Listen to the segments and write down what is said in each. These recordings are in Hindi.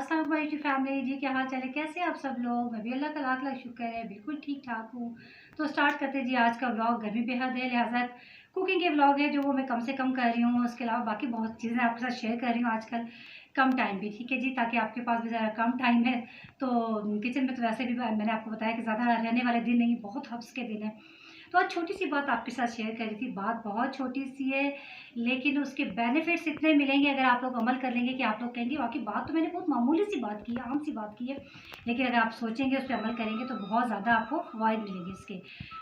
अस्सलाम वालेकुम फैमिली जी, क्या हाल चाल है, कैसे हैं आप सब लोग। मैं भी अल्लाह का लाख लाख शुक्र है बिल्कुल ठीक ठाक हूँ। तो स्टार्ट करते हैं जी आज का व्लॉग। गर्मी बेहद है, लिहाजा कुकिंग के व्लॉग है जो वो मैं कम से कम कर रही हूँ। उसके अलावा बाकी बहुत चीज़ें आपके साथ शेयर कर रही हूँ आजकल कम टाइम भी, ठीक है जी, ताकि आपके पास भी ज़रा कम टाइम है। तो किचन में तो वैसे भी मैंने आपको बताया कि ज़्यादा रहने वाले दिन नहीं, बहुत हफ्स के दिन है। तो आज छोटी सी बात आपके साथ शेयर करी थी। बात बहुत छोटी सी है, लेकिन उसके बेनिफिट्स इतने मिलेंगे अगर आप लोग अमल कर लेंगे कि आप लोग कहेंगे वाकई बात तो मैंने बहुत मामूली सी बात की है, आम सी बात की है, लेकिन अगर आप सोचेंगे उस पर अमल करेंगे तो बहुत ज़्यादा आपको फ़वाइद मिलेंगे इसके।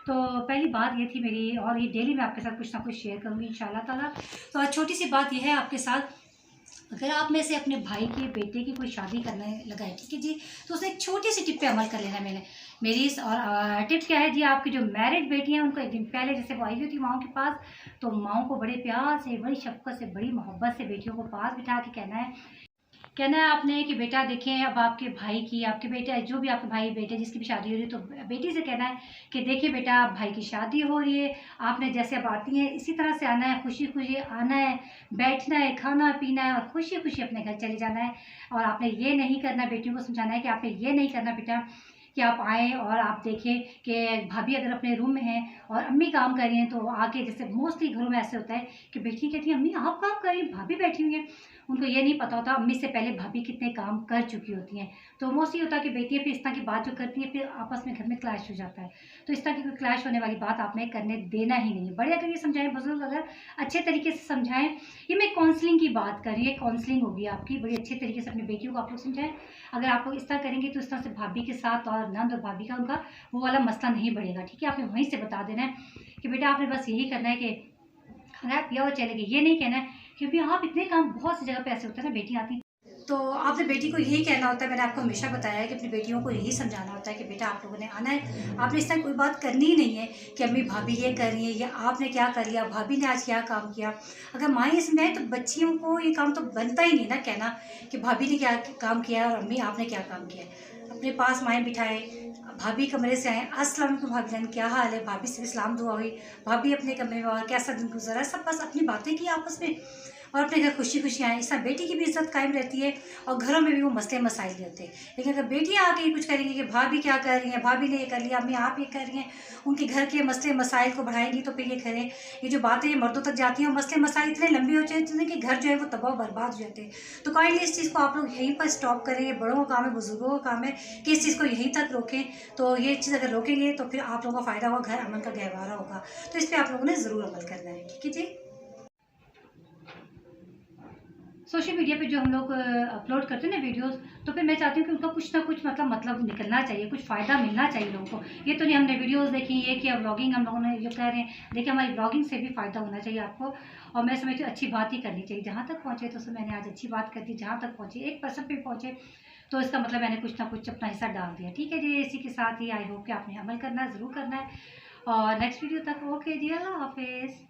तो पहली बात ये थी मेरी, और ये डेली मैं आपके साथ कुछ ना कुछ शेयर करूँगी इंशाल्लाह ताला। तो आज छोटी सी बात यह है आपके साथ, अगर आप में से अपने भाई की बेटे की कोई शादी करने लगा है, ठीक है जी, तो उसने एक छोटी सी टिप पे अमल कर लेना है मैंने मेरी और टिप क्या है जी, आपकी जो मैरिड बेटी हैं उनको एक दिन पहले जैसे वो आई हुई थी माओ के पास, तो माओ को बड़े प्यार से, बड़ी शफ़क़त से, बड़ी मोहब्बत से बेटियों को पास बिठा के कहना है आपने कि बेटा देखें, अब आपके भाई की, आपके बेटे जो भी आपके भाई बेटे जिसकी भी शादी हो रही है, तो बेटी से कहना है कि देखिए बेटा, आप भाई की शादी हो रही है, आपने जैसे अब आती हैं इसी तरह से आना है, खुशी खुशी आना है, बैठना है, खाना पीना है और खुशी खुशी अपने घर चले जाना है। और आपने ये नहीं करना, बेटियों को समझाना है कि आपने ये नहीं करना बेटा कि आप आएँ और आप देखें कि भाभी अगर अपने रूम में है और अम्मी काम कर रही हैं, तो आके, जैसे मोस्टली घरों में ऐसे होता है कि बेटी कहती है अम्मी आप काम कर रही हैं, भाभी बैठी हुई हैं। उनको ये नहीं पता होता अम्मी से पहले भाभी कितने काम कर चुकी होती हैं। तो मोस्टली होता है कि बेटियाँ फिर इस तरह की बात जो करती हैं, फिर आपस में घर में क्लैश हो जाता है। तो इस तरह की कोई क्लैश होने वाली बात आपने करने देना ही नहीं है। बड़े अगर ये समझाएँ, बुजुर्ग अगर अच्छे तरीके से समझाएँ, ये मैं काउंसलिंग की बात कर रही हूँ, काउंसलिंग होगी आपकी, बड़ी अच्छे तरीके से अपनी बेटियों को आप लोग समझाएँ। अगर आप लोग इस तरह करेंगे तो इस तरह से भाभी के साथ और नंद और भाभी का उनका वो वाला मसला नहीं बढ़ेगा, ठीक है। आपने वहीं से बता देना है कि बेटा आपने बस यही करना है कि खाना पिया और चले गए, ये नहीं कहना है क्योंकि आप इतने काम, बहुत सी जगह पे ऐसे होता है ना, बेटी आती, तो आपने बेटी को यही कहना होता है। मैंने आपको हमेशा बताया है कि अपनी बेटियों को यही समझाना होता है कि बेटा आप लोगों ने आना है, आपने इस तरह कोई बात करनी ही नहीं है कि अम्मी भाभी ये कर रही है या आपने क्या कर लिया, भाभी ने आज क्या काम किया। अगर माँ ये समझाए तो बच्चियों को ये काम तो बनता ही नहीं ना कहना कि भाभी ने क्या काम किया और अम्मी आपने क्या काम किया। अपने पास माएँ बिठाएं, भाभी कमरे से आए, अस्सलाम वालेकुम भाभी जान क्या हाल है, भाभी से भी सलाम दुआ हुई, भाभी अपने कमरे में और कैसा दिन गुजरा, सब बस अपनी बातें की आपस में और अपने घर खुशी खुशी आए। इससे बेटी की भी इज्जत कायम रहती है और घरों में भी वो मसले मसाइल नहीं होते। लेकिन अगर बेटियां आके कुछ करेंगी कि भाभी क्या कर रही हैं, भाभी ने ये कर लिया, अम्मी आप ये कर रही हैं, उनके घर के मसले मसाइल को बढ़ाएंगी, तो फिर ये करें, ये जो बातें मर्दों तक जाती हैं, मसले मसाइल इतने लंबे हो जाते हैं कि घर जो है वो तबाह बर्बाद हो जाते हैं। तो काइंडली इस चीज़ को आप लोग यहीं पर स्टॉप करें। ये बड़ों का काम है, बुजुर्गों का काम है कि इस चीज़ को यहीं तक रोकें। तो ये चीज़ अगर रोकेंगे तो फिर आप लोगों को फ़ायदा होगा, घर अमन का गहवारा होगा। तो इस पर आप लोगों ने ज़रूर अमल करना है, ठीक है जी। सोशल मीडिया पे जो हम लोग अपलोड करते हैं ना वीडियोस, तो फिर मैं चाहती हूँ कि उनका कुछ ना कुछ मतलब निकलना चाहिए, कुछ फ़ायदा मिलना चाहिए लोगों को। ये तो नहीं हमने वीडियोस देखी, ये कि व्लॉगिंग हम लोगों ने जो कह रहे हैं, देखिए हमारी व्लॉगिंग से भी फ़ायदा होना चाहिए आपको। और मैं समझती हूँ अच्छी बात ही करनी चाहिए। जहाँ तक पहुँचे तो उसमें मैंने आज अच्छी बात कर दी, जहाँ तक पहुँचे 1% पे पहुँचे तो इसका मतलब मैंने कुछ ना कुछ अपना हिस्सा डाल दिया, ठीक है जी। इसी के साथ ही आई होप कि आपने अमल करना ज़रूर करना है। और नेक्स्ट वीडियो तक ओके जी, अल्लाह हाफिज़।